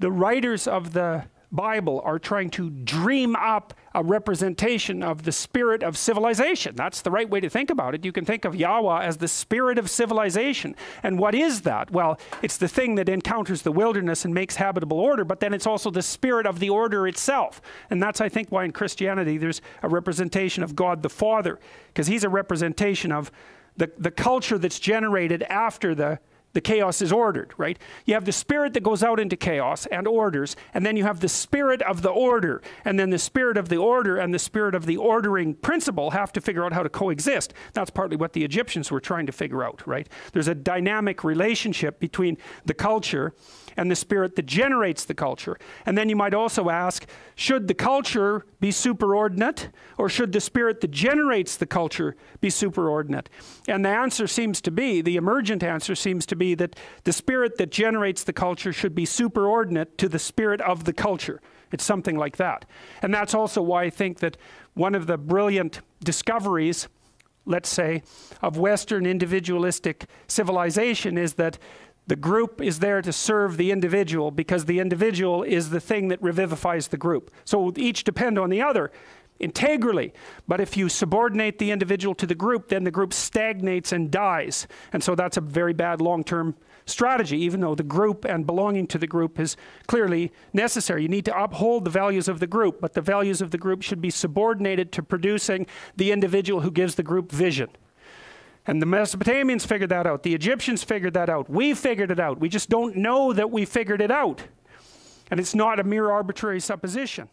the writers of the Bible are trying to dream up a representation of the spirit of civilization. That's the right way to think about it. You can think of Yahweh as the spirit of civilization. And what is that? Well, it's the thing that encounters the wilderness and makes habitable order, but then it's also the spirit of the order itself. And that's, I think, why in Christianity there's a representation of God the Father, because he's a representation of the culture that's generated after the chaos is ordered, right? You have the spirit that goes out into chaos and orders, and then you have the spirit of the order, and then the spirit of the order and the spirit of the ordering principle have to figure out how to coexist. That's partly what the Egyptians were trying to figure out, right? There's a dynamic relationship between the culture and the spirit that generates the culture. And then you might also ask, should the culture be superordinate, or should the spirit that generates the culture be superordinate? And the answer seems to be, the emergent answer seems to be that the spirit that generates the culture should be superordinate to the spirit of the culture. It's something like that. And that's also why I think that one of the brilliant discoveries, let's say, of Western individualistic civilization is that the group is there to serve the individual, because the individual is the thing that revivifies the group. So each depend on the other integrally. But if you subordinate the individual to the group, then the group stagnates and dies. And so that's a very bad long-term strategy, even though the group and belonging to the group is clearly necessary. You need to uphold the values of the group, but the values of the group should be subordinated to producing the individual who gives the group vision. And the Mesopotamians figured that out. The Egyptians figured that out. We figured it out. We just don't know that we figured it out. And it's not a mere arbitrary supposition.